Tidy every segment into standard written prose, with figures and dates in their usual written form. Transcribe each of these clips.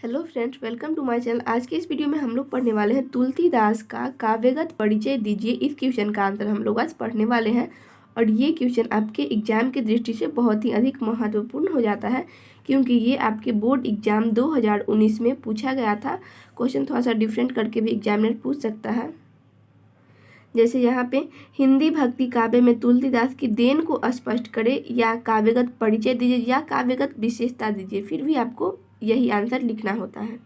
Hello friends, welcome to my channel. आज के इस वीडियो में हम लोग पढ़ने वाले हैं तुलसीदास का काव्यगत परिचय दीजिए। इस क्वेश्चन का आंसर हम लोग आज पढ़ने वाले हैं और ये क्वेश्चन आपके एग्जाम की दृष्टि से बहुत ही अधिक महत्वपूर्ण हो जाता है, क्योंकि ये आपके बोर्ड एग्जाम 2019 में पूछा गया था। क्वेश्चन थोड़ा सा डिफरेंट करके भी एग्जामिनर पूछ सकता है। जैसे यहाँ पे हिंदी भक्ति काव्य में तुलसीदास की देन को स्पष्ट करे, या काव्यगत परिचय दीजिए, या काव्यगत विशेषता दीजिए। फिर भी आपको यही आंसर लिखना होता है।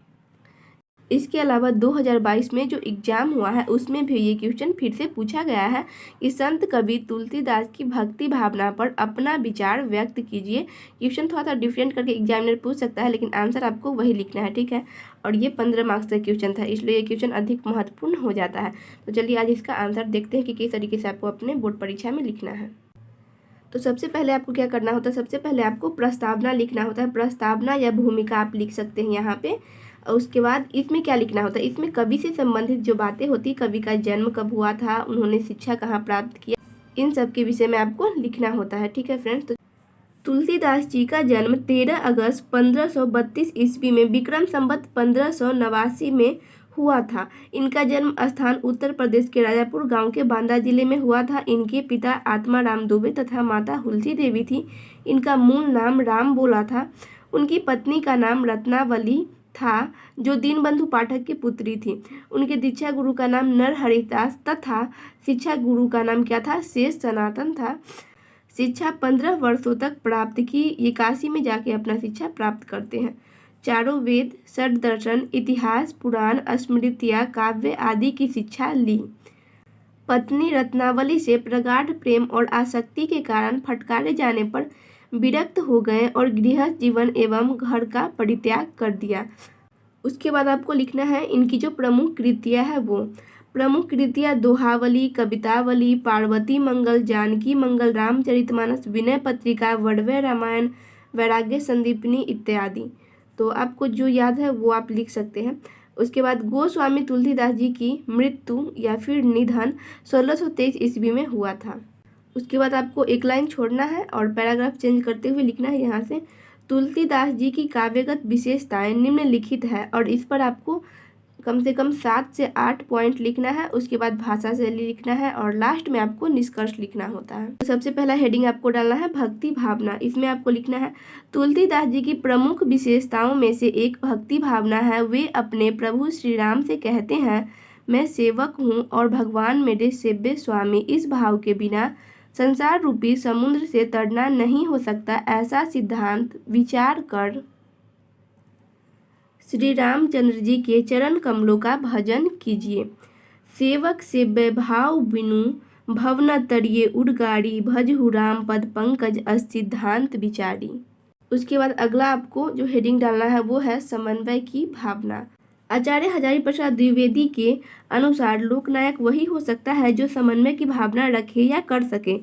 इसके अलावा 2022 में जो एग्जाम हुआ है उसमें भी ये क्वेश्चन फिर से पूछा गया है कि संत कवि तुलसीदास की भक्ति भावना पर अपना विचार व्यक्त कीजिए। क्वेश्चन थोड़ा सा डिफरेंट करके एग्जामिनर पूछ सकता है, लेकिन आंसर आपको वही लिखना है, ठीक है। और ये 15 मार्क्स का क्वेश्चन था, इसलिए ये क्वेश्चन अधिक महत्वपूर्ण हो जाता है। तो चलिए आज इसका आंसर देखते हैं कि किस तरीके से आपको अपने बोर्ड परीक्षा में लिखना है। तो सबसे पहले आपको क्या करना होता है, सबसे पहले आपको प्रस्तावना लिखना होता है। प्रस्तावना या भूमिका आप लिख सकते हैं यहाँ पे। और उसके बाद इसमें क्या लिखना होता है, इसमें कवि से संबंधित जो बातें होती, कवि का जन्म कब हुआ था, उन्होंने शिक्षा कहाँ प्राप्त किया, इन सब के विषय में आपको लिखना होता है, ठीक है फ्रेंड्स। तो तुलसीदास जी का जन्म 13 अगस्त 1532 ईस्वी में विक्रम संवत 1589 में हुआ था। इनका जन्म स्थान उत्तर प्रदेश के राजापुर गांव के बांदा जिले में हुआ था। इनके पिता आत्माराम दुबे तथा माता हुलसी देवी थी। इनका मूल नाम राम बोला था। उनकी पत्नी का नाम रत्नावली था, जो दीनबंधु पाठक की पुत्री थी। उनके दीक्षा गुरु का नाम नरहरिदास तथा शिक्षा गुरु का नाम क्या था, शेष सनातन था। शिक्षा 15 वर्षों तक प्राप्त की। ये काशी में जाके अपना शिक्षा प्राप्त करते हैं। चारों वेद, षट दर्शन, इतिहास, पुराण, स्मृतियाँ, काव्य आदि की शिक्षा ली। पत्नी रत्नावली से प्रगाढ़ प्रेम और आसक्ति के कारण फटकारे जाने पर विरक्त हो गए और गृहस्थ जीवन एवं घर का परित्याग कर दिया। उसके बाद आपको लिखना है इनकी जो प्रमुख कृतियाँ है वो। प्रमुख कृतियाँ दोहावली, कवितावली, पार्वती मंगल, जानकी मंगल, रामचरितमानस, विनय पत्रिका, वड़वय रामायण, वैराग्य संदीपनी इत्यादि। तो आपको जो याद है वो आप लिख सकते हैं। उसके बाद गोस्वामी तुलसीदास जी की मृत्यु या फिर निधन 1623 ईस्वी में हुआ था। उसके बाद आपको एक लाइन छोड़ना है और पैराग्राफ चेंज करते हुए लिखना है यहाँ से, तुलसीदास जी की काव्यगत विशेषताएं निम्नलिखित है, और इस पर आपको कम से कम 7 से 8 पॉइंट लिखना है। उसके बाद भाषा शैली लिखना है और लास्ट में आपको निष्कर्ष लिखना होता है। तो सबसे पहला हेडिंग आपको डालना है भक्ति भावना। इसमें आपको लिखना है तुलसीदास जी की प्रमुख विशेषताओं में से एक भक्ति भावना है। वे अपने प्रभु श्री राम से कहते हैं, मैं सेवक हूँ और भगवान मेरे सेव्य स्वामी। इस भाव के बिना संसार रूपी समुद्र से तरना नहीं हो सकता। ऐसा सिद्धांत विचार कर श्री रामचंद्र जी के चरण कमलों का भजन कीजिए। सेवक से वैभाव बिनु भवन तरिये उड़गाड़ी, भजहु राम पद पंकज सिद्धांत विचारी। उसके बाद अगला आपको जो हेडिंग डालना है वो है समन्वय की भावना। आचार्य हजारी प्रसाद द्विवेदी के अनुसार लोकनायक वही हो सकता है जो समन्वय की भावना रखे या कर सके।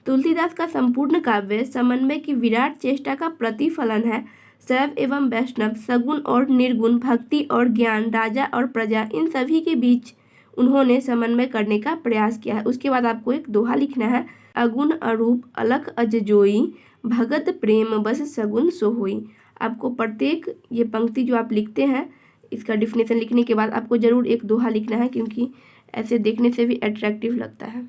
तुलसीदास का संपूर्ण काव्य समन्वय की विराट चेष्टा का प्रतिफलन है। शैव एवं वैष्णव, सगुण और निर्गुण, भक्ति और ज्ञान, राजा और प्रजा, इन सभी के बीच उन्होंने समन्वय करने का प्रयास किया है। उसके बाद आपको एक दोहा लिखना है, अगुण अरूप अलख अजजोई, भगत प्रेम बस सगुण सोहोई। आपको प्रत्येक ये पंक्ति जो आप लिखते हैं इसका डिफिनेशन लिखने के बाद आपको जरूर एक दोहा लिखना है, क्योंकि ऐसे देखने से भी अट्रैक्टिव लगता है।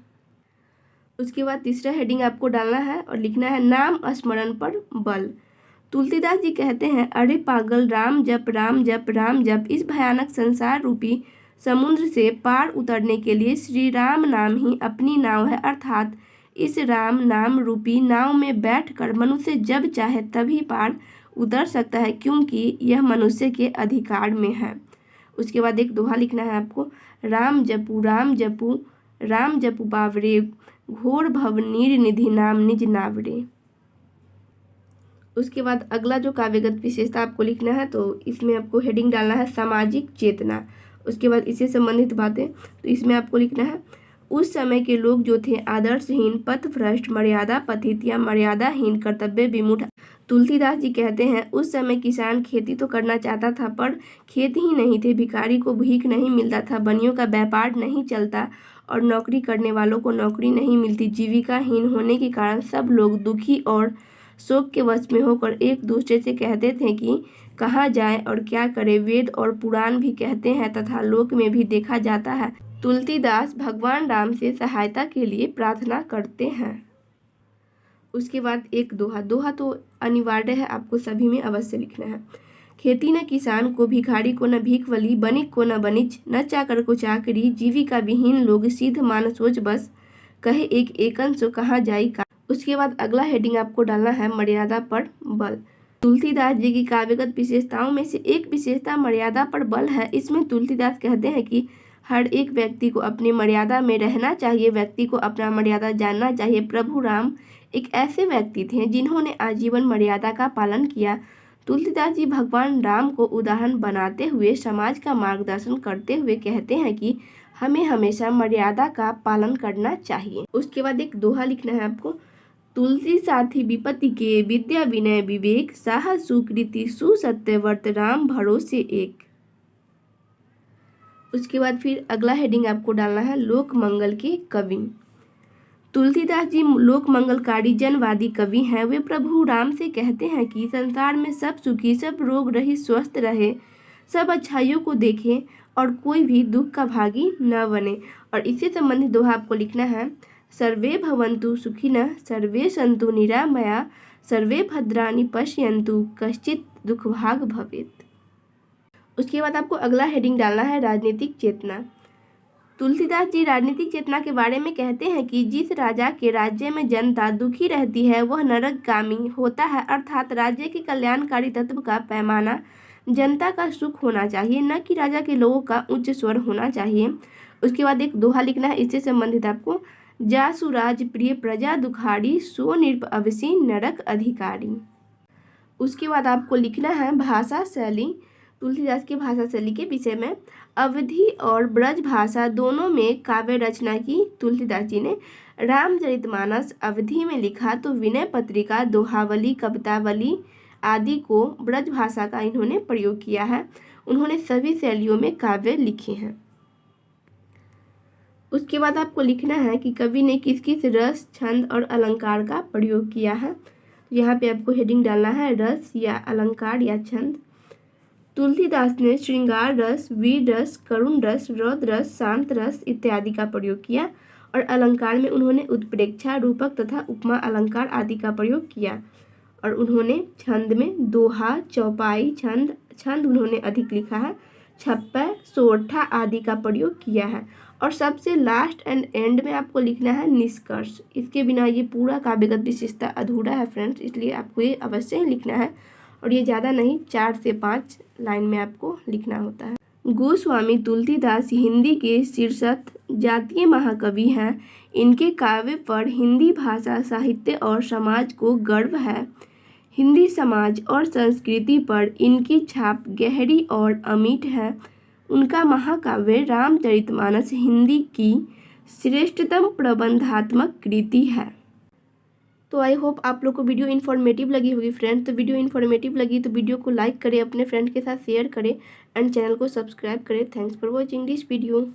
उसके बाद तीसरा हेडिंग आपको डालना है और लिखना है नाम स्मरण पर बल। तुलसीदास जी कहते हैं, अरे पागल, राम जप राम जप राम जप। इस भयानक संसार रूपी समुद्र से पार उतरने के लिए श्री राम नाम ही अपनी नाव है, अर्थात इस राम नाम रूपी नाव में बैठकर मनुष्य जब चाहे तभी पार उतर सकता है, क्योंकि यह मनुष्य के अधिकार में है। उसके बाद एक दोहा लिखना है आपको, राम जपू राम जपू बावरे, घोर भव नीर निधि नाम निज नावरे। उसके बाद अगला जो काव्यगत विशेषता आपको लिखना है, तो इसमें आपको हेडिंग डालना है सामाजिक चेतना। उसके बाद इससे संबंधित बातें, तो इसमें आपको लिखना है उस समय के लोग जो थे आदर्शहीन, पथभ्रष्ट, मर्यादा पथित या मर्यादाहीन, कर्तव्य विमूढ़। तुलसीदास जी कहते हैं, उस समय किसान खेती तो करना चाहता था पर खेत ही नहीं थे, भिखारी को भीख नहीं मिलता था, बनियों का व्यापार नहीं चलता और नौकरी करने वालों को नौकरी नहीं मिलती। जीविकाहीन होने के कारण सब लोग दुखी और शोक के वश में होकर एक दूसरे से कहते थे कि कहाँ जाए और क्या करे, वेद और पुराण भी कहते हैं तथा लोक में भी देखा जाता है। तुलसीदास भगवान राम से सहायता के लिए प्रार्थना करते हैं। उसके बाद एक दोहा, दोहा तो अनिवार्य है, आपको सभी में अवश्य लिखना है। खेती न किसान को, भिखारी को न भीखवली, बनिक को न बनिच, न चाकर को चाकरी, जीविका विहीन लोग, सिद्ध मान सोच बस, कहे एक एकन सो कहाँ जाई का। उसके बाद अगला हेडिंग आपको डालना है मर्यादा पर बल। तुलसीदास जी की काव्यगत विशेषताओं में से एक विशेषता मर्यादा पर बल है। इसमें तुलसीदास कहते हैं कि हर एक व्यक्ति को अपनी मर्यादा में रहना चाहिए, व्यक्ति को अपना मर्यादा जानना चाहिए। प्रभु राम एक ऐसे व्यक्ति थे जिन्होंने आजीवन मर्यादा का पालन किया। तुलसीदास जी भगवान राम को उदाहरण बनाते हुए समाज का मार्गदर्शन करते हुए कहते हैं कि हमें हमेशा मर्यादा का पालन करना चाहिए। उसके बाद एक दोहा लिखना है आपको। तुलसी साथी विपत्ति के, विद्या विनय विवेक, साहस सुकृति सुसत्य व्रत, राम भरोसे एक। उसके बाद फिर अगला हेडिंग आपको डालना है लोक मंगल के कवि। तुलसीदास जी लोक मंगलकारी जनवादी कवि हैं। वे प्रभु राम से कहते हैं कि संसार में सब सुखी, सब रोग रहित स्वस्थ रहे, सब अच्छाइयों को देखें और कोई भी दुख का भागी न बने। और इससे संबंधित दोहा आपको लिखना है। सर्वे भवन्तु सुखिनः, सर्वे सन्तु निरामया, सर्वे भद्राणि पश्यन्तु, कश्चित् दुःखभाग् भवेत्। उसके बाद आपको अगला हेडिंग डालना है राजनीतिक चेतना। तुलसीदास जी राजनीतिक चेतना के बारे में कहते हैं कि जिस राजा के राज्य में जनता दुखी रहती है वह नरकगामी होता है, अर्थात राज्य के कल्याणकारी तत्व का पैमाना जनता का सुख होना चाहिए, न कि राजा के लोगों का उच्च स्वर होना चाहिए। उसके बाद एक दोहा लिखना है इससे संबंधित आपको। जासु राज प्रिय प्रजा दुखाड़ी, सो नृप अवसी नरक अधिकारी। उसके बाद आपको लिखना है भाषा शैली। तुलसीदास की भाषा शैली के विषय में अवधी और ब्रज भाषा दोनों में काव्य रचना की तुलसीदास जी ने। रामचरितमानस अवधी में लिखा तो विनय पत्रिका, दोहावली, कवितावली आदि को ब्रज भाषा का इन्होंने प्रयोग किया है। उन्होंने सभी शैलियों में काव्य लिखे हैं। उसके बाद आपको लिखना है कि कवि ने किस किस रस, छंद और अलंकार का प्रयोग किया है। यहाँ पे आपको हेडिंग डालना है रस या अलंकार या छंद। तुलसीदास ने श्रृंगार रस, वीर रस, करुण रस, रौद्र रस, शांत रस इत्यादि का प्रयोग किया। और अलंकार में उन्होंने उत्प्रेक्षा, रूपक तथा उपमा अलंकार आदि का प्रयोग किया। और उन्होंने छंद में दोहा, चौपाई छंद उन्होंने अधिक लिखा है, छप्पर, सोरठा आदि का प्रयोग किया है। और सबसे लास्ट एंड एंड में आपको लिखना है निष्कर्ष। इसके बिना ये पूरा काव्यगत विशेषता अधूरा है फ्रेंड्स, इसलिए आपको ये अवश्य ही लिखना है। और ये ज़्यादा नहीं, 4 से 5 लाइन में आपको लिखना होता है। गोस्वामी तुलसीदास हिंदी के शीर्षस्थ जातीय महाकवि हैं। इनके काव्य पर हिंदी भाषा, साहित्य और समाज को गर्व है। हिंदी समाज और संस्कृति पर इनकी छाप गहरी और अमिट है। उनका महाकाव्य रामचरितमानस हिंदी की श्रेष्ठतम प्रबंधात्मक कृति है। तो आई होप आप लोग को वीडियो इन्फॉर्मेटिव लगी होगी फ्रेंड्स। तो वीडियो इन्फॉर्मेटिव लगी तो वीडियो को लाइक करें, अपने फ्रेंड के साथ शेयर करें एंड चैनल को सब्सक्राइब करें। Thanks for watching this video.